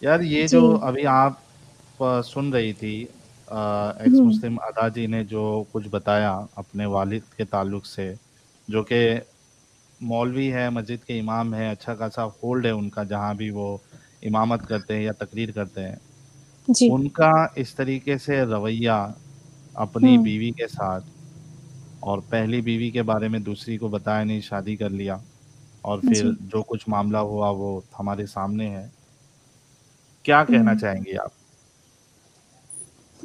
यार ये जी। जो अभी आप सुन रही थी, एक्स हुँ, मुस्लिम अदा जी ने जो कुछ बताया अपने वालिद के ताल्लुक से, जो कि मौलवी है, मस्जिद के इमाम है, अच्छा खासा होल्ड है उनका जहाँ भी वो इमामत करते हैं या तकरीर करते हैं, जी। उनका इस तरीके से रवैया अपनी हुँ, बीवी के साथ, और पहली बीवी के बारे में दूसरी को बताया नहीं, शादी कर लिया, और फिर जी। जो कुछ मामला हुआ वो हमारे सामने है। क्या कहना हुँ। चाहेंगे आप?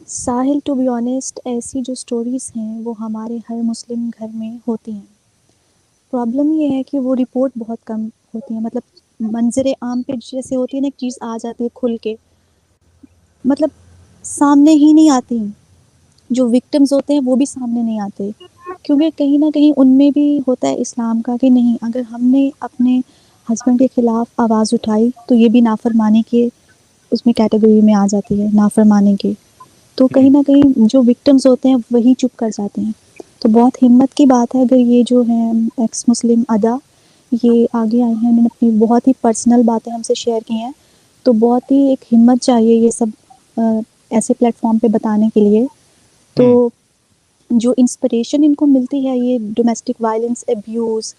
साहिल, टू बी ऑनेस्ट, ऐसी जो स्टोरीज़ हैं वो हमारे हर मुस्लिम घर में होती हैं। प्रॉब्लम ये है कि वो रिपोर्ट बहुत कम होती हैं, मतलब मंज़र आम पे जैसे होती है ना, एक चीज़ आ जाती है खुल के, मतलब सामने ही नहीं आती। जो विक्टिम्स होते हैं वो भी सामने नहीं आते, क्योंकि कहीं न कहीं उनमें भी होता है इस्लाम का कि नहीं, अगर हमने अपने हस्बैंड के खिलाफ आवाज़ उठाई तो ये भी नाफ़रमानी के उसमें कैटेगरी में आ जाती है, नाफ़रमानी की। तो कहीं हम्म। न कहीं जो विक्टिम्स होते हैं वही चुप कर जाते हैं। तो बहुत हिम्मत की बात है अगर ये जो हैं एक्स मुस्लिम अदा, ये आगे आई हैं, उन्होंने अपनी बहुत ही पर्सनल बातें हमसे शेयर की हैं। तो बहुत ही एक हिम्मत चाहिए ये सब ऐसे प्लेटफ़ॉर्म पे बताने के लिए। तो हम्म। जो इंस्पिरेशन इनको मिलती है, ये डोमेस्टिक वायलेंस, अब्यूज़,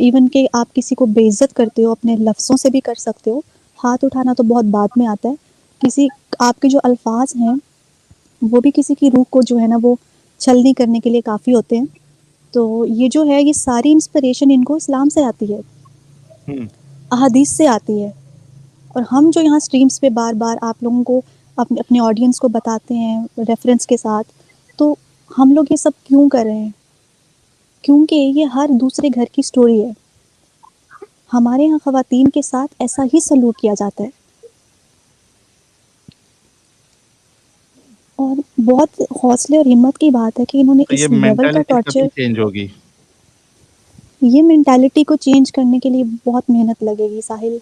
इवन कि आप किसी को बेइज्जत करते हो, अपने लफ्ज़ों से भी कर सकते हो। हाथ उठाना तो बहुत बाद में आता है। किसी आपके जो अल्फ़ाज़ हैं वो भी किसी की रूह को जो है ना वो छलनी करने के लिए काफ़ी होते हैं। तो ये जो है, ये सारी इंस्पिरेशन इनको इस्लाम से आती है, हम्म। अहादीस से आती है। और हम जो यहाँ स्ट्रीम्स पे बार-बार आप लोगों को अपने अपने ऑडियंस को बताते हैं रेफ़रेंस के साथ, तो हम लोग ये सब क्यों कर रहे हैं? क्योंकि ये हर दूसरे घर की स्टोरी है। हमारे यहाँ ख़वातीन के साथ ऐसा ही सलूक किया जाता है। और बहुत हौसले और हिम्मत की बात है कि इन्होंने तो ये इस लेवल का मेंटालिटी कभी टॉर्चर, चेंज होगी? ये मेंटालिटी को चेंज करने के लिए बहुत मेहनत लगेगी साहिल।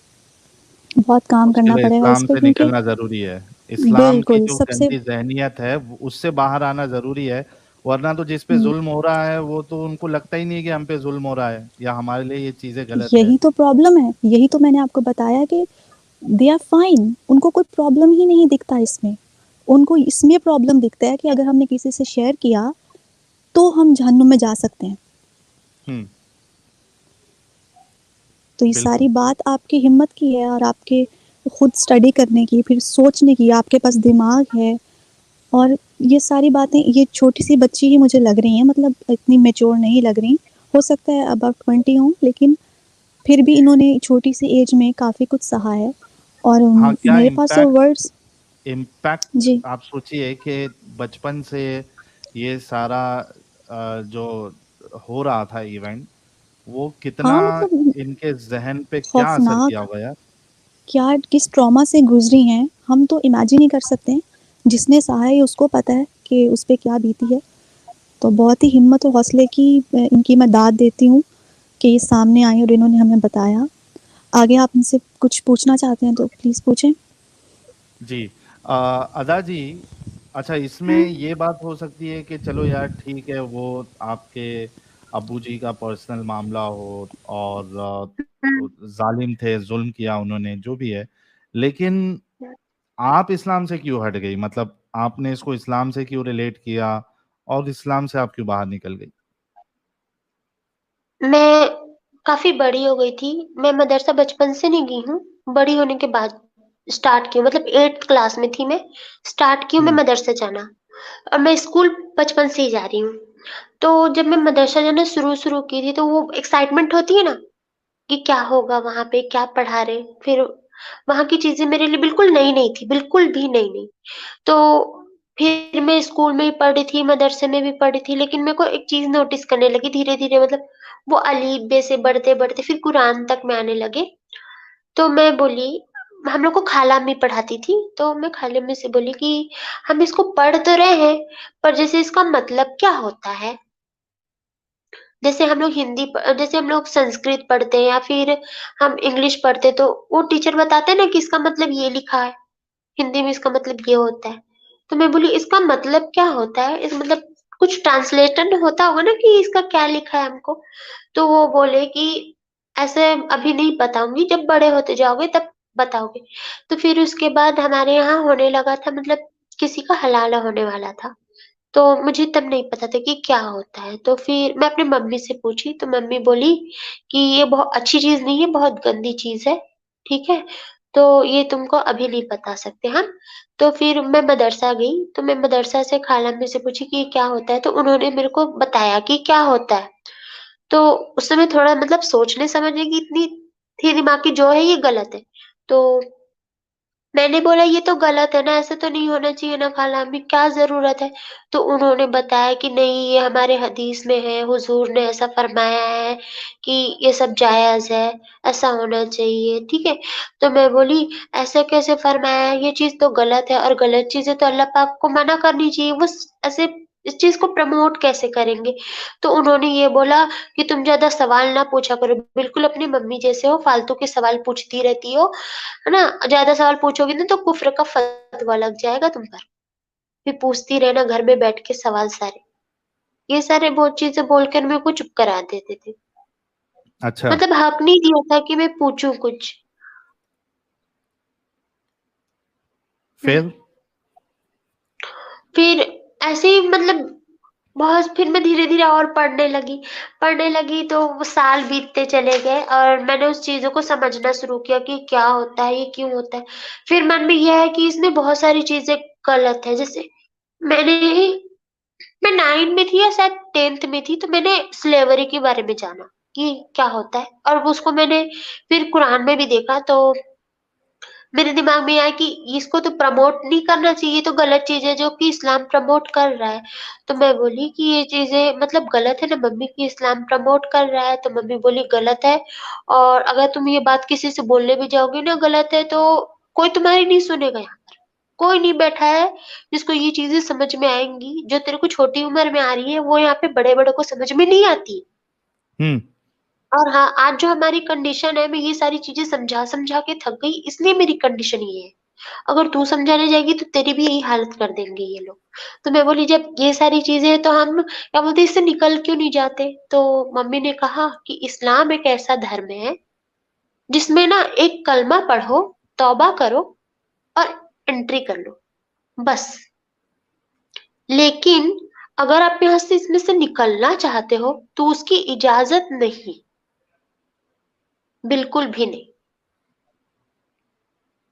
बहुत काम उसके करना लिए पड़ेगा इस इस्लाम पे, से क्योंकि निकलना जरूरी है। इस्लाम की बिल्कुल जो सबसे गंदी जहनियत है उससे बाहर आना जरूरी है। वरना तो जिस पे हुँ, जुल्म हो रहा है वो तो उनको लगता ही नहीं कि हम पे जुल्म हो रहा है या हमारे लिए ये चीजें गलत है। यही तो प्रॉब्लम है। यही तो मैंने आपको बताया कि दे आर फाइन, उनको कोई प्रॉब्लम ही नहीं दिखता इसमें। उनको इसमें प्रॉब्लम दिखता है कि अगर हमने किसी से शेयर किया, तो हम जहन्नुम में जा सकते हैं। हम्म। तो ये बिल्कुल। सारी बात आपकी हिम्मत की है और आपके खुद स्टडी करने की, फिर सोचने की, आपके पास दिमाग है। और ये सारी बातें, ये छोटी-सी बच्ची ही मुझे लग रही हैं, मतलब इतनी मैच्योर नहीं लग रही। हो सकता है अबाउट 20 हों, लेकिन फिर भी इन्होंने छोटी-सी एज में काफ़ी कुछ सहा है। और हाँ, क्या मेरे पास तो इम्पैक्ट, वर्ड्स इम्पैक्ट जी। आप सोचिए कि बचपन से ये सारा जो हो रहा था इवेंट, वो कितना हाँ, मतलब इनके जहन पे क्या असर किया खौफ़नाक, होगा यार। क्या किस ट्रॉमा से गुज़री हैं, हम तो इमेजिन ही कर सकते हैं। जिसने सहा है उसको पता है कि उस पे क्या बीती है। तो बहुत ही हिम्मत और हौसले की इनकी मैं दाद देती हूँ कि ये सामने आई और इन्होंने हमें बताया। आगे आप इनसे कुछ पूछना चाहते हैं तो प्लीज़ पूछें। जी। अदा जी, अच्छा इसमें ये बात हो सकती है कि चलो यार ठीक है, वो आपके अब्बू जी का पर्सनल मामला हो और जालिम थे, जुल्म किया उन्होंने, जो भी है, लेकिन आप इस्लाम से क्यों हट गई? मतलब आपने इसको इस्लाम से क्यों रिलेट किया और इस्लाम से आप क्यों बाहर निकल गई? मैं काफ़ी बड़ी हो गई थी। मैं मदरसा बचपन से नहीं गई हूँ, बड़ी होने के बाद स्टार्ट की हूँ, मतलब 8th क्लास में थी मैं, स्टार्ट की हूँ मैं हम्म। मदरसा जाना। और मैं स्कूल बचपन से ही जा रही हूँ। तो जब मैं मदरसा जाना शुरू-शुरू की थी, तो वो एक्साइटमेंट होती है ना कि क्या होगा वहाँ पे, क्या पढ़ा रहे? फिर वहाँ की चीज़ें मेरे लिए बिल्कुल नई-नई थी, बिल्कुल भी नई-नई। तो फिर मैं स्कूल में भी पढ़ी थी, मदरसे में भी पढ़ी थी, लेकिन मेरे को एक चीज़ नोटिस करने लगी धीरे-धीरे, मतलब वो अलीफ बे से बढ़ते-बढ़ते फिर कुरान तक में आने लगे। तो मैं बोली, हम लोग को खाला अम्मी पढ़ाती थी, तो मैं खाला अम्मी से बोली कि हम इसको पढ़ तो रहे हैं, पर जैसे इसका मतलब क्या होता है? जैसे हम लोग जैसे हम लोग संस्कृत पढ़ते हैं या फिर हम इंग्लिश पढ़ते हैं, तो वो टीचर बताते हैं ना कि इसका मतलब ये लिखा है। हिंदी में इसका मतलब ये होता है। तो मैं बोली इसका मतलब क्या होता है? इस मतलब कुछ ट्रांसलेशन होता होगा ना कि इसका क्या लिखा है हमको? तो वो बोले कि ऐसे अभी नहीं बताऊँगी, जब बड़े होते जाओगे तब बताओगे? तो फिर उसके बाद हमारे यहाँ होने लगा था, मतलब किसी का हलाला होने वाला था। तो मुझे तब नहीं पता था कि क्या होता है, तो फिर मैं अपनी मम्मी से पूछी, तो मम्मी बोली कि ये बहुत अच्छी चीज़ नहीं है, बहुत गंदी चीज़ है, ठीक है? तो ये तुमको अभी नहीं बता सकते हम। तो फिर मैं मदरसा गई, तो मैं मदरसा से खाला अम्मी से पूछी कि ये क्या होता है? तो उन्होंने मेरे को बताया कि क्या होता है। तो उस समय थोड़ा मतलब सोचने-समझने की इतनी थी दिमाग की, जो है ये गलत है। तो मैंने बोला ये तो गलत है ना, ऐसा तो नहीं होना चाहिए ना खाला अम्मी, क्या ज़रूरत है? तो उन्होंने बताया कि नहीं, ये हमारे हदीस में है, हुज़ूर ने ऐसा फरमाया है कि ये सब जायज़ है, ऐसा होना चाहिए, ठीक है? तो मैं बोली ऐसे कैसे फरमाया है? ये चीज़ तो गलत है, और गलत चीज़ें तो अल्लाह पाक को मना करनी चाहिए, वो ऐसे इस चीज़ को प्रमोट कैसे करेंगे? तो उन्होंने ये बोला कि तुम ज़्यादा सवाल ना पूछा करो, बिल्कुल अपनी मम्मी जैसे हो, फालतू के सवाल पूछती रहती हो, है ना? ज़्यादा सवाल पूछोगी ना तो कुफ़्र का फ़तवा लग जाएगा तुम पर। फिर पूछती रहना घर में बैठ के सवाल सारे। ये सारे बहुत चीज़ें बोलकर मेरे को चुप करा देते थे। अच्छा, मतलब हक नहीं दिया था कि मैं पूछूँ कुछ। हुँ। फिर? फिर ऐसे ही मतलब बहुत, फिर मैं धीरे-धीरे और पढ़ने लगी तो वो साल बीतते चले गए और मैंने उस चीज़ों को समझना शुरू किया कि क्या होता है, ये क्यों होता है। फिर मन में ये है कि इसमें बहुत सारी चीज़ें गलत है, जैसे मैंने मैं 9 में थी या शायद 10th में थी, तो मैंने स्लेवरी के बारे में जाना कि क्या होता है, और वो उसको मैंने फिर कुरान में भी देखा, तो मेरे दिमाग में आया कि इसको तो प्रमोट नहीं करना चाहिए, ये तो गलत चीज़ है जो कि इस्लाम प्रमोट कर रहा है। तो मैं बोली कि ये चीज़ें मतलब गलत है ना मम्मी, कि इस्लाम प्रमोट कर रहा है, तो मम्मी बोली गलत है, और अगर तुम ये बात किसी से बोलने भी जाओगी ना गलत है, तो कोई तुम्हारी नहीं सुनेगा यहाँ पर। कोई नहीं बैठा है जिसको ये चीज़ें समझ में आएँगी, जो तेरे को छोटी उम्र में आ रही है, वो यहाँ पे बड़े-बड़ों को समझ में नहीं आती। हुँ, और हाँ, आज जो हमारी कंडीशन है, मैं ये सारी चीज़ें समझा-समझा के थक गई, इसलिए मेरी कंडीशन ये है। अगर तू समझाने जाएगी तो तेरी भी यही हालत कर देंगे ये लोग। तो मैं बोली जब ये सारी चीज़ें हैं तो हम क्या बोलते हैं इससे निकल क्यों नहीं जाते? तो मम्मी ने कहा कि इस्लाम एक ऐसा धर्म है जिसमें ना एक कलमा पढ़ो, तौबा करो और एंट्री कर लो, बस। लेकिन अगर आप यहाँ से इसमें से निकलना चाहते हो तो उसकी इजाज़त नहीं, बिल्कुल भी नहीं।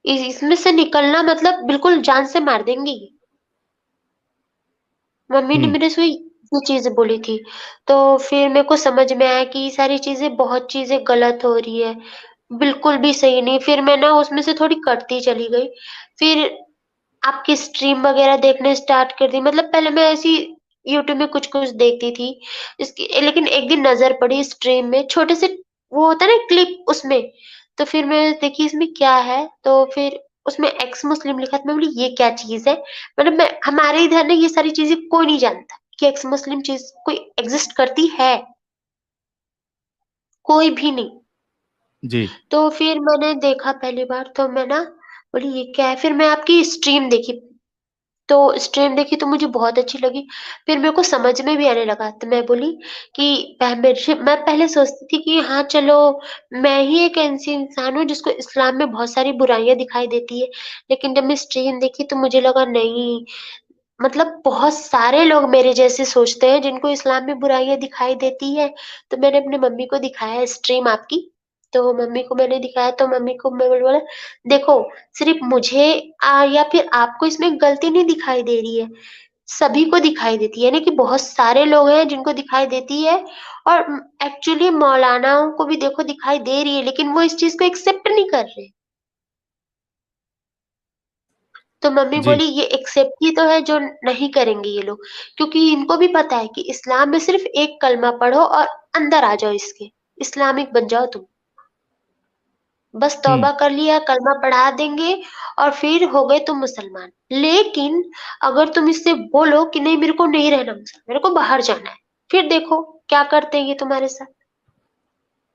इसमें से निकलना मतलब बिल्कुल जान से मार देंगे ये। मम्मी ने हुँ, मेरे से ये चीज़ बोली थी। तो फिर मेरे को समझ में आया कि ये सारी चीज़ें बहुत चीज़ें गलत हो रही है, बिल्कुल भी सही नहीं। फिर मैं ना उसमें से थोड़ी कटती चली गई। फिर आपकी स्ट्रीम वगैरह देखने स्टार्ट कर दी। मतलब पहले मैं ऐसी यूट्यूब में कुछ-कुछ देखती थी। इसकी लेकिन एक दिन नज़र पड़ी स्ट्रीम में, छोटे से वो होता है ना क्लिप उसमें। तो फिर मैं देखी इसमें क्या है, तो फिर उसमें एक्स मुस्लिम लिखा था। मैं बोली ये क्या चीज़ है? मतलब मैं हमारे इधर ना ये सारी चीज़ें कोई नहीं जानता कि एक्स मुस्लिम चीज़ कोई एक्ज़िस्ट करती है, कोई भी नहीं। जी, तो फिर मैंने देखा पहली बार, तो मैं ना बोली ये क्या है? फिर मैं आपकी स्ट्रीम देखी। तो स्ट्रीम देखी तो मुझे बहुत अच्छी लगी। फिर मेरे को समझ में भी आने लगा, तो मैं बोली कि मैं पहले सोचती थी कि हाँ, चलो मैं ही एक ऐसी इंसान हूँ जिसको इस्लाम में बहुत सारी बुराइयाँ दिखाई देती है। लेकिन जब मैं स्ट्रीम देखी तो मुझे लगा नहीं, मतलब बहुत सारे लोग मेरे जैसे सोचते हैं जिनको इस्लाम में बुराइयाँ दिखाई देती है। तो मैंने अपनी मम्मी को दिखाया स्ट्रीम आपकी, तो मम्मी को मैंने दिखाया, तो मम्मी को मैंने बोला देखो, सिर्फ़ मुझे या फिर आपको इसमें गलती नहीं दिखाई दे रही है, सभी को दिखाई देती है, यानी कि बहुत सारे लोग हैं जिनको दिखाई देती है, और एक्चुअली मौलानाओं को भी देखो दिखाई दे रही है, लेकिन वो इस चीज़ को एक्सेप्ट नहीं कर रहे। तो मम्मी जी, बोली ये एक्सेप्ट ही तो है जो नहीं करेंगे ये लोग, क्योंकि इनको भी पता है कि इस्लाम में सिर्फ़ एक कलमा पढ़ो और अंदर आ जाओ इसके, इस्लामिक बन जाओ तुम। बस हुँ, तौबा कर लिया, कलमा पढ़ा देंगे और फिर हो गए तुम मुसलमान। लेकिन अगर तुम इससे बोलो कि नहीं मेरे को नहीं रहना मुसलमान, मेरे को बाहर जाना है, फिर देखो क्या करते हैं ये तुम्हारे साथ।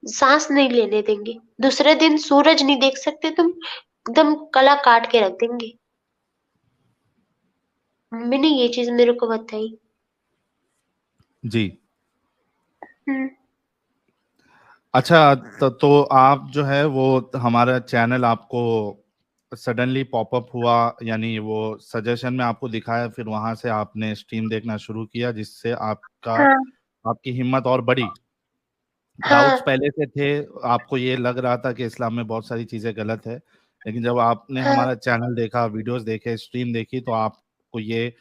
साँस नहीं लेने देंगे, दूसरे दिन सूरज नहीं देख सकते तुम, एकदम गला काट के रख देंगे। मम्मी ने ये चीज़ मेरे को बताई। जी। हुँ, अच्छा, तो आप जो है वो हमारा चैनल आपको सडनली पॉपअप हुआ, यानी वो सजेशन में आपको दिखाया, फिर वहां से आपने स्ट्रीम देखना शुरू किया, जिससे आपका हाँ, आपकी हिम्मत और बढ़ी। हाँ, डाउट्स पहले से थे, आपको ये लग रहा था कि इस्लाम में बहुत सारी चीजें गलत है, लेकिन जब आपने हाँ, हमारा चैनल देखा, वीडियोस देखे, स्ट्रीम देखी, तो आपको ये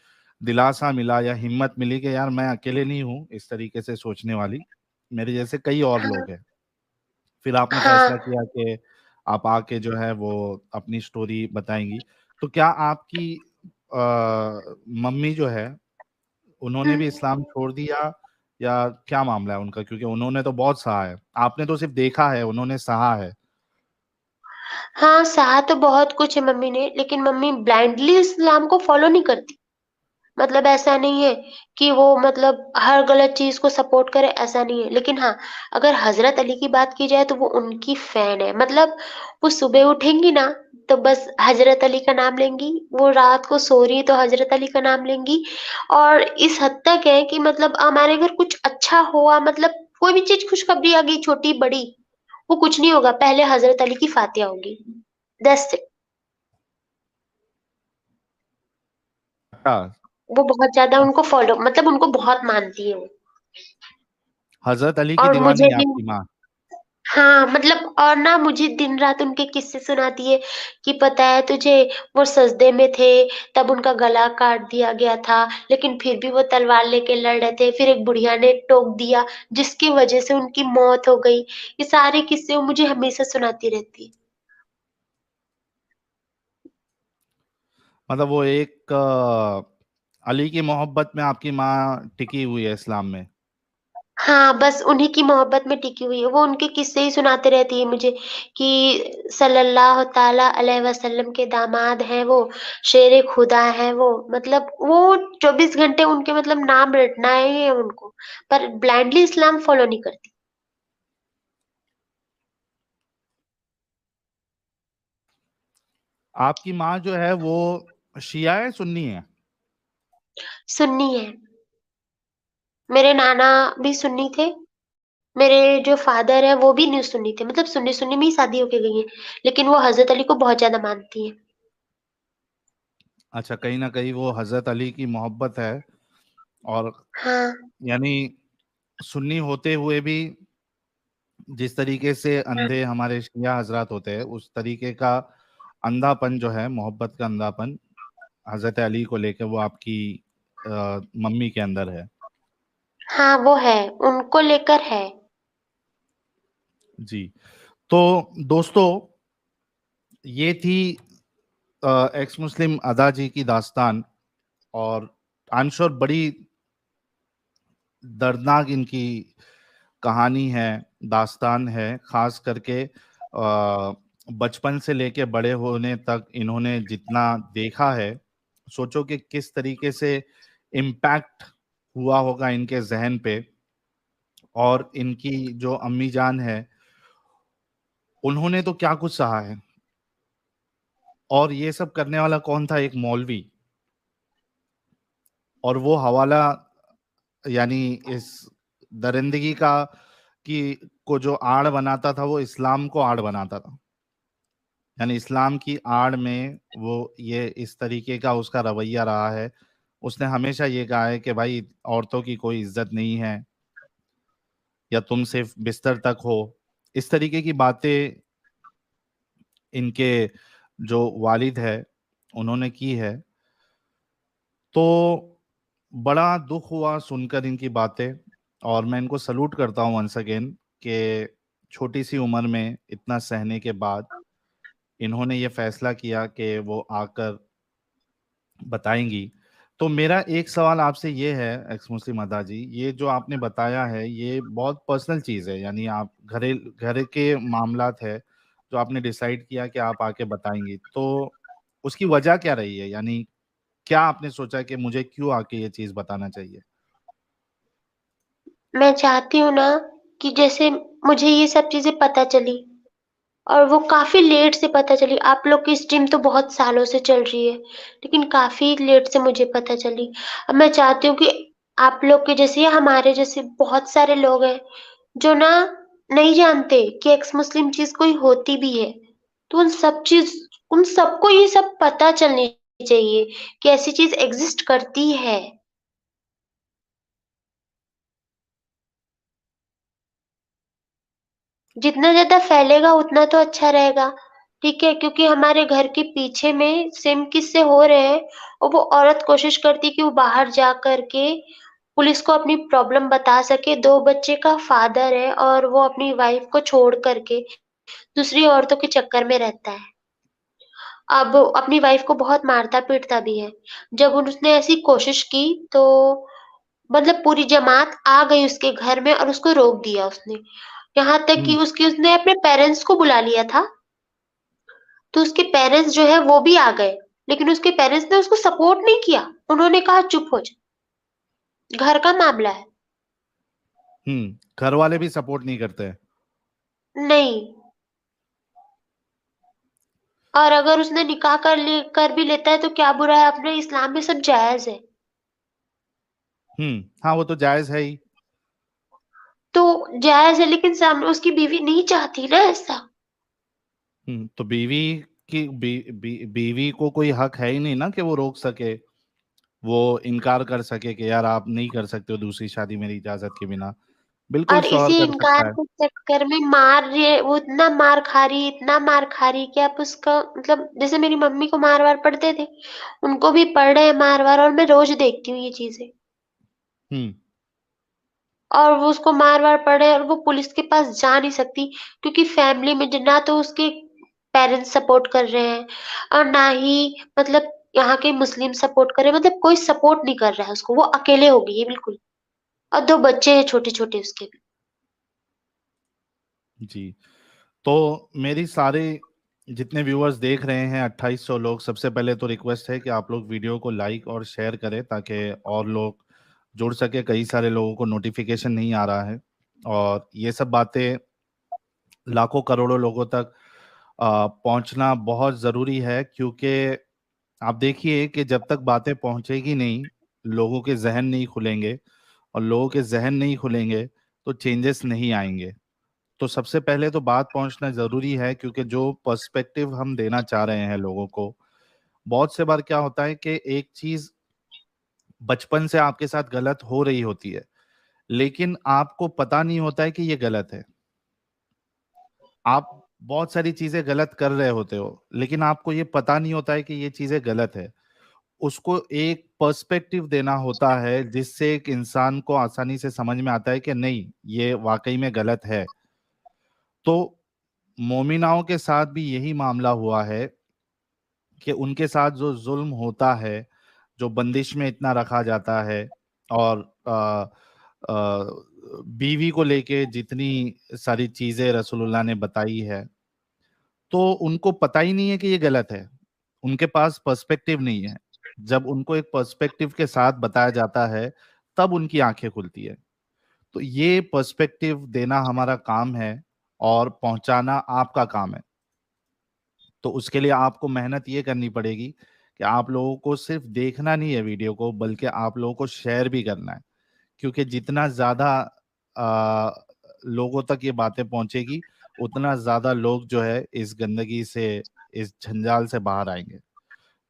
दिलासा मिला या हिम्मत मिली कि यार मैं अकेले नहीं हूँ इस तरीके से सोचने वाली, मेरे जैसे कई और हाँ, लोग हैं। फिर आपने हाँ, फैसला किया कि आप आके जो है वो अपनी स्टोरी बताएंगी। तो क्या आपकी मम्मी जो है, उन्होंने हुँ। भी इस्लाम छोड़ दिया, या क्या मामला है उनका? क्योंकि उन्होंने तो बहुत सहा है, आपने तो सिर्फ देखा है, उन्होंने सहा है। हाँ, सहा तो बहुत कुछ है मम्मी ने, लेकिन मम्मी ब्लाइंडली इस्लाम को फ़ॉलो नहीं करती। मतलब ऐसा नहीं है कि वो मतलब हर गलत चीज़ को सपोर्ट करे, ऐसा नहीं है। लेकिन हाँ, अगर हज़रत अली की बात की जाए तो वो उनकी फ़ैन है। मतलब वो सुबह उठेंगी ना, तो बस हज़रत अली का नाम लेंगी, वो रात को सो रही है तो हज़रत अली का नाम लेंगी। और इस हद तक है कि मतलब हमारे घर कुछ अच्छा हुआ, मतलब कोई भी चीज़ खुशखबरी आ गई छोटी-बड़ी, वो कुछ नहीं होगा, पहले हज़रत अली की फ़ातिहा होगी। That's it. अच्छा, वो बहुत ज़्यादा उनको फ़ॉलो मतलब उनको बहुत मानती है वो। हजरत अली की और दीवानी मुझे है भी आपकी माँ? हाँ, मतलब और ना मुझे दिन-रात उनके किस्से सुनाती है कि पता है तुझे, वो सजदे में थे, तब उनका गला काट दिया गया था, लेकिन फिर भी वो तलवार लेके लड़ रहे थे। फिर एक बुढ़िया ने टोक दिया, जिसकी वजह से उनकी मौत हो गई। ये सारे किस्से वो मुझे हमेशा सुनाती रहती है। मतलब वो एक अली की मोहब्बत में आपकी माँ टिकी हुई है इस्लाम में। हाँ, बस उन्हीं की मोहब्बत में टिकी हुई है। वो उनके किस्से ही सुनाते रहती है मुझे कि सल्लल्लाहु ताला अलैहि वसल्लम के दामाद हैं वो, शेरे खुदा हैं वो। मतलब वो 24 घंटे उनके मतलब नाम रटना ही है उनको, पर ब्लाइंडली इस्लाम फ़ॉलो नहीं करती। आपकी माँ जो है वो शिया है, सुन्नी है? सुन्नी है। मेरे नाना भी सुन्नी थे, मेरे जो फ़ादर हैं वो भी न्यू सुन्नी थे। मतलब सुन्नी-सुन्नी में ही शादी होके गई हैं, लेकिन वो हज़रत अली को बहुत ज़्यादा मानती हैं। अच्छा, कहीं ना कहीं वो हजरत अली की मोहब्बत है, और हाँ, यानी सुन्नी होते हुए भी जिस तरीके से हाँ, अंधे हमारे शिया हजरात होते हैं, उस तरीके का अंधापन जो है, मोहब्बत का अंधापन हजरत अली को लेकर वो आपकी मम्मी के अंदर है। हाँ, वो है, उनको लेकर है। जी। तो दोस्तों, ये थी एक्स मुस्लिम अदा जी की दास्तान, और आई एम श्योर बड़ी दर्दनाक इनकी कहानी है, दास्तान है, खास करके बचपन से लेके बड़े होने तक इन्होंने जितना देखा है, सोचो कि किस तरीके से इम्पैक्ट हुआ होगा इनके जहन पे। और इनकी जो अम्मी जान है, उन्होंने तो क्या कुछ सहा है, और ये सब करने वाला कौन था? एक मौलवी। और वो हवाला, यानी इस दरिंदगी का की को जो आड़ बनाता था, वो इस्लाम को आड़ बनाता था। यानी इस्लाम की आड़ में वो ये इस तरीके का उसका रवैया रहा है। उसने हमेशा ये कहा है कि भाई, औरतों की कोई इज्जत नहीं है, या तुम सिर्फ बिस्तर तक हो। इस तरीके की बातें इनके जो वालिद है, उन्होंने की है। तो बड़ा दुख हुआ सुनकर इनकी बातें, और मैं इनको सलूट करता हूँ वंस अगेन कि छोटी सी उम्र में इतना सहने के बाद इन्होंने ये फैसला किया कि वो आकर बताएंगी। तो मेरा एक सवाल आपसे ये है, एक्स मुस्लिम अदा जी, ये जो आपने बताया है ये बहुत पर्सनल चीज़ है, यानी आप घर के मामलात है जो आपने डिसाइड किया कि आप आके बताएंगी, तो उसकी वजह क्या रही है? यानी क्या आपने सोचा कि मुझे क्यों आके ये चीज़ बताना चाहिए? मैं चाहती हूँ ना कि जैसे मुझे ये सब चीज़ें पता चली और वो काफ़ी लेट से पता चली। आप लोग की स्ट्रीम तो बहुत सालों से चल रही है, लेकिन काफ़ी लेट से मुझे पता चली। अब मैं चाहती हूँ कि आप लोग के जैसे या हमारे जैसे बहुत सारे लोग हैं, जो ना नहीं जानते कि एक्स मुस्लिम चीज कोई होती भी है। तो उन सबको ये सब पता चलनी चाहिए कि ऐसी चीज एग्जिस्ट करती है। जितना ज्यादा फैलेगा उतना तो अच्छा रहेगा। ठीक है, क्योंकि हमारे घर के पीछे में सेम किस्से हो रहे हैं, और वो औरत कोशिश करती कि वो बाहर जा करके पुलिस को अपनी प्रॉब्लम बता सके। 2 बच्चे का फादर है और वो अपनी वाइफ को छोड़ करके दूसरी औरतों के चक्कर में रहता है। अब अपनी वाइफ को बहुत मारता-पीटता भी है। जब उसने ऐसी कोशिश की तो मतलब पूरी जमात आ गई उसके घर में और उसको रोक दिया उसने। यहाँ तक कि हुँ, उसने अपने पेरेंट्स को बुला लिया था, तो उसके पेरेंट्स जो है वो भी आ गए। लेकिन उसके पेरेंट्स ने उसको सपोर्ट नहीं किया। उन्होंने कहा चुप हो जा, घर का मामला है। हुँ, घर वाले भी सपोर्ट नहीं करते हैं। नहीं, और अगर उसने निकाह कर भी लेता है तो क्या बुरा है, अपने इस्लाम में सब जायज़ है। हाँ, वो तो जायज़ है ही। तो जायज़ है, लेकिन सामने उसकी बीवी नहीं चाहती ना ऐसा। तो बीवी को कोई हक है ही नहीं ना कि वो रोक सके, वो इनकार कर सके कि यार आप नहीं कर सकते हो दूसरी शादी मेरी इजाज़त के बिना। बिल्कुल और शौहर इसी कर इनकार सकता है। के चक्कर में मार रही है, वो इतना मार खा रही है, इतना मार खा रही है कि आप उसका मतलब, जैसे मेरी मम्मी को मार-वार पड़ते थे, उनको भी पड़ रहे हैं मार-वार, और मैं रोज़ देखती हूँ ये चीज़ें। हुँ, और वो उसको मार-वार पड़े और वो पुलिस के पास जा नहीं सकती, क्योंकि फैमिली में ना तो उसके पेरेंट्स सपोर्ट कर रहे हैं और ना ही मतलब यहाँ के मुस्लिम सपोर्ट कर रहे हैं, मतलब कोई सपोर्ट नहीं कर रहा है उसको, वो अकेले हो गई है बिल्कुल। और 2 बच्चे हैं छोटे-छोटे उसके भी। जी। तो मेरी सारे जितने व्यूअर्स देख रहे हैं 2800 लोग, सबसे पहले तो रिक्वेस्ट है कि आप लोग वीडियो को लाइक और शेयर करें ताकि और लोग जुड़ सके। कई सारे लोगों को नोटिफिकेशन नहीं आ रहा है और ये सब बातें लाखों करोड़ों लोगों तक पहुंचना बहुत ज़रूरी है, क्योंकि आप देखिए कि जब तक बातें पहुंचेगी नहीं, लोगों के जहन नहीं खुलेंगे, और लोगों के जहन नहीं खुलेंगे तो चेंजेस नहीं आएंगे। तो सबसे पहले तो बात पहुंचना ज़रूरी है, क्योंकि जो पर्सपेक्टिव हम देना चाह रहे हैं लोगों को, बहुत से बार क्या होता है कि एक चीज़ बचपन से आपके साथ गलत हो रही होती है, लेकिन आपको पता नहीं होता है कि ये गलत है। आप बहुत सारी चीज़ें गलत कर रहे होते हो, लेकिन आपको ये पता नहीं होता है कि ये चीज़ें गलत है। उसको एक पर्सपेक्टिव देना होता है, जिससे एक इंसान को आसानी से समझ में आता है कि नहीं, ये वाक़ई में गलत है। तो मोमिनाओं के साथ भी यही मामला हुआ है कि उनके साथ जो ज़ुल्म होता है, जो बंदिश में इतना रखा जाता है, और बीवी को लेके जितनी सारी चीज़ें रसूलुल्लाह ने बताई है, तो उनको पता ही नहीं है कि ये गलत है। उनके पास पर्सपेक्टिव नहीं है। जब उनको एक पर्सपेक्टिव के साथ बताया जाता है, तब उनकी आँखें खुलती है। तो ये पर्सपेक्टिव देना हमारा काम है और पहुँचाना आपका काम है। तो उसके लिए आपको मेहनत ये करनी पड़ेगी कि आप लोगों को सिर्फ़ देखना नहीं है वीडियो को, बल्कि आप लोगों को शेयर भी करना है। क्योंकि जितना ज़्यादा लोगों तक ये बातें पहुँचेगी, उतना ज़्यादा लोग जो है इस गंदगी से, इस जंजाल से बाहर आएँगे।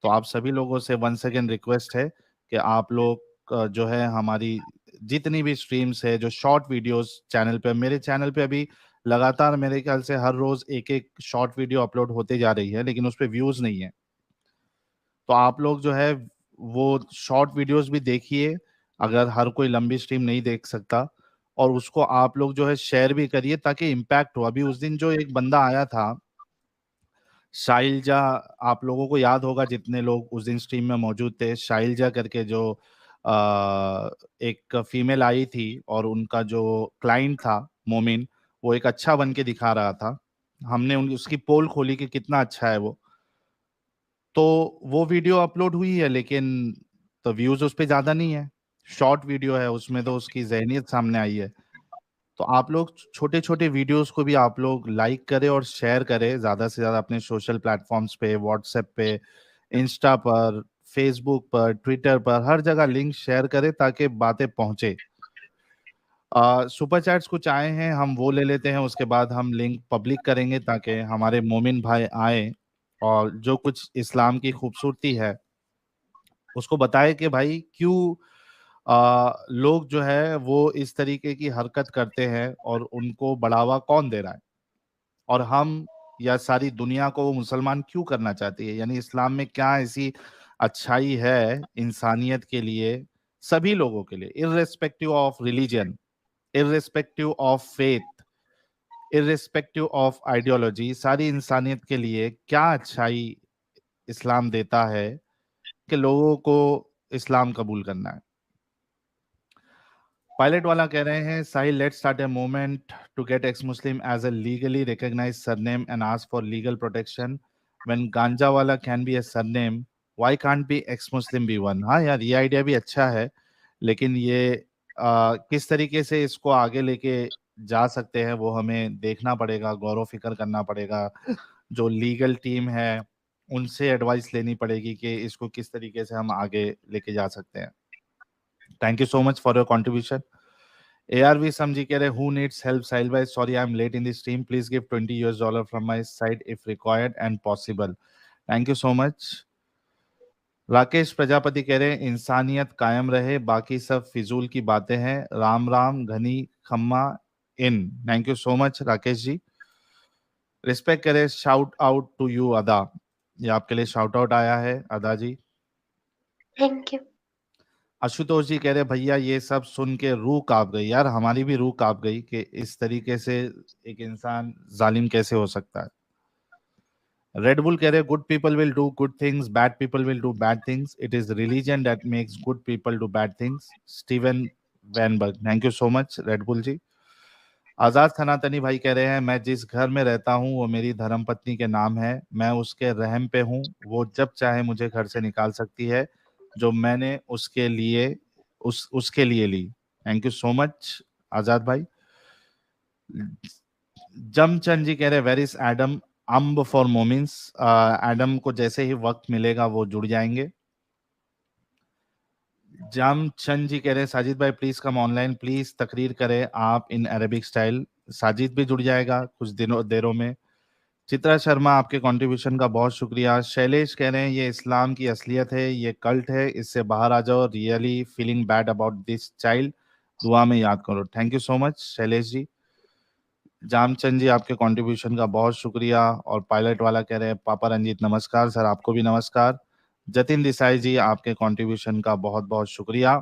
तो आप सभी लोगों से वंस अगेन रिक्वेस्ट है कि आप लोग जो है हमारी जितनी भी स्ट्रीम्स है, जो शॉर्ट वीडियोस चैनल पे, मेरे चैनल पे अभी लगातार मेरे ख्याल से हर रोज एक एक शॉर्ट वीडियो अपलोड होते जा रही है, लेकिन उस पे व्यूज नहीं है। तो आप लोग जो है वो शॉर्ट वीडियोस भी देखिए, अगर हर कोई लंबी स्ट्रीम नहीं देख सकता, और उसको आप लोग जो है शेयर भी करिए ताकि इम्पैक्ट हो। अभी उस दिन जो एक बंदा आया था, शाइलजा, आप लोगों को याद होगा जितने लोग उस दिन स्ट्रीम में मौजूद थे, शाइलजा करके जो एक फीमेल आई थी, और उनका जो क्लाइंट था मोमिन, वो एक अच्छा बन के दिखा रहा था। हमने उसकी पोल खोली कि कितना अच्छा है वो। तो वो वीडियो अपलोड हुई है, लेकिन तो व्यूज उस पे ज्यादा नहीं है। शॉर्ट वीडियो है, उसमें तो उसकी जहनियत सामने आई है। तो आप लोग छोटे छोटे वीडियोस को भी आप लोग लाइक करें और शेयर करें ज्यादा से ज्यादा अपने सोशल प्लेटफॉर्म्स पे, व्हाट्सएप पे, इंस्टा पर, फेसबुक पर, ट्विटर पर, हर जगह लिंक शेयर करें ताकि बातें पहुंचे। सुपर चैट्स कुछ आए हैं, हम वो ले लेते हैं, उसके बाद हम लिंक पब्लिक करेंगे ताकि हमारे मोमिन भाई आए और जो कुछ इस्लाम की खूबसूरती है उसको बताए कि भाई क्यों लोग जो है वो इस तरीके की हरकत करते हैं और उनको बढ़ावा कौन दे रहा है, और हम या सारी दुनिया को वो मुसलमान क्यों करना चाहती है। यानी इस्लाम में क्या ऐसी अच्छाई है इंसानियत के लिए, सभी लोगों के लिए, irrespective of religion, irrespective of faith, irrespective of ideology, सारी इंसानियत के लिए क्या अच्छाई इस्लाम देता है कि लोगों को इस्लाम कबूल करना है। पायलट वाला कह रहे हैं, Sahil let's start a movement to get ex Muslim as a legally recognised surname and ask for legal protection when ganja wala can be a surname, why can't be ex Muslim be one. हाँ यार, ये idea भी अच्छा है, लेकिन ये किस तरीके से इसको आगे लेके जा सकते हैं वो हमें देखना पड़ेगा, गौर फिक्र करना पड़ेगा। जो लीगल टीम है उनसे एडवाइस लेनी पड़ेगी कि इसको किस तरीके से हम आगे लेके जा सकते हैं। Thank you so much for your contribution. ARV Samji keh rahe, who needs help? Sahil bhai, sorry I'm late in the stream. Please give $20 from my side if required and possible. Thank you so much. Rakesh Prajapati कह रहे हैं, इंसानियत कायम रहे, बाकी सब फिजूल की बातें हैं। राम राम घनी खम्मा इन। Thank you so much Rakesh ji. Respect करे, shout out to you Ada, ये आपके लिए शाउट आउट आया है अदा जी। Thank you. आशुतोष जी कह रहे, भैया ये सब सुन के रूह कांप गई। यार हमारी भी रूह कांप गई कि इस तरीके से एक इंसान जालिम कैसे हो सकता है। रेड बुल कह रहे, good people will do good things, bad people will do bad things, it is religion that makes good people do bad things. Steven Weinberg. Thank you so much Red Bull ji. Azad Sanatani भाई कह रहे हैं, मैं जिस घर में रहता हूँ वो मेरी धर्मपत्नी के नाम है, मैं उसके रहम पे हूँ, वो जब चाहे मुझे घर से निकाल सकती है, जो मैंने उसके लिए ली। Thank you so much Azad भाई। जमचंद जी कह रहे, वेर इज एडम अम्ब फॉर मोमिन्स। एडम को जैसे ही वक्त मिलेगा वो जुड़ जाएंगे। जामचंद जी कह रहे हैं, साजिद भाई प्लीज कम ऑनलाइन, प्लीज तकरीर करें आप इन अरेबिक स्टाइल। साजिद भी जुड़ जाएगा कुछ देरों में। चित्रा शर्मा, आपके कंट्रीब्यूशन का बहुत शुक्रिया। शैलेश कह रहे हैं, ये इस्लाम की असलियत है, ये कल्ट है, इससे बाहर आ जाओ, really feeling bad about this child, दुआ में याद करो। Thank you so much Shailesh ji. Jamchand ji, आपके कंट्रीब्यूशन का बहुत शुक्रिया। और पायलट वाला कह रहे हैं, पापा रंजीत नमस्कार। सर आपको भी नमस्कार। जतिन देसाई जी, आपके कंट्रीब्यूशन का बहुत बहुत शुक्रिया।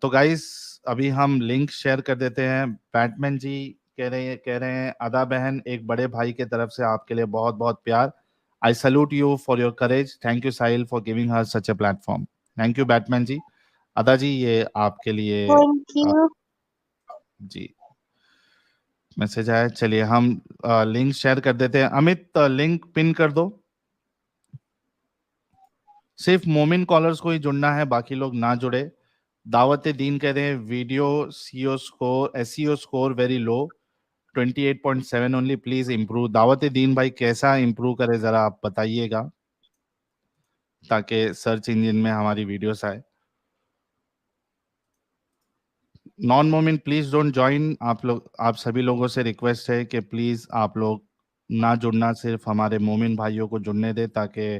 तो गाइस अभी हम लिंक शेयर कर देते हैं। बैटमैन जी कह रहे हैं, अदा बहन, एक बड़े भाई के तरफ से आपके लिए बहुत बहुत प्यार। I salute you for your courage. Thank you Sahil for giving her such a platform. Thank you Batman ji. Ada ji, ये आपके लिए थैंक यू। जी मैसेज आया। चलिए हम लिंक शेयर कर देते हैं। अमित लिंक पिन कर दो। सिर्फ मोमिन कॉलर्स को ही जुड़ना है, बाकी लोग ना जुड़े। दावत दीन कह रहे हैं, video CO score SEO score very low, 28.7 only, please improve. दावत दीन भाई कैसा इंप्रूव करे जरा आप बताइएगा, ताकि सर्च इंजन में हमारी वीडियोस आए। नॉन मोमिन प्लीज डोंट ज्वाइन। आप सभी लोगों से रिक्वेस्ट है कि प्लीज आप लोग ना जुड़ना, सिर्फ हमारे मोमिन भाइयों को जुड़ने दे, ताकि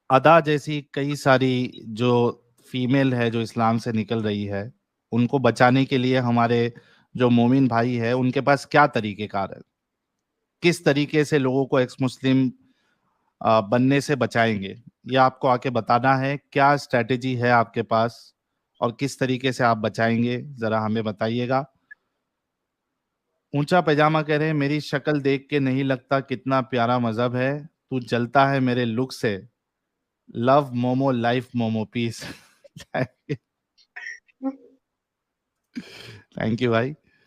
अदा जैसी कई सारी जो फीमेल है जो इस्लाम से निकल रही है, उनको बचाने के लिए हमारे जो मोमिन भाई है उनके पास क्या तरीकेकार है, किस तरीके से लोगों को एक्स मुस्लिम बनने से बचाएंगे, ये आपको आके बताना है। क्या स्ट्रेटेजी है आपके पास और किस तरीके से आप बचाएंगे, जरा हमें बताइएगा। ऊंचा पैजामा कह रहे हैं, मेरी शक्ल देख के नहीं लगता कितना प्यारा मजहब है, तू जलता है मेरे लुक से, love momo life momo peace. Thank you भाई।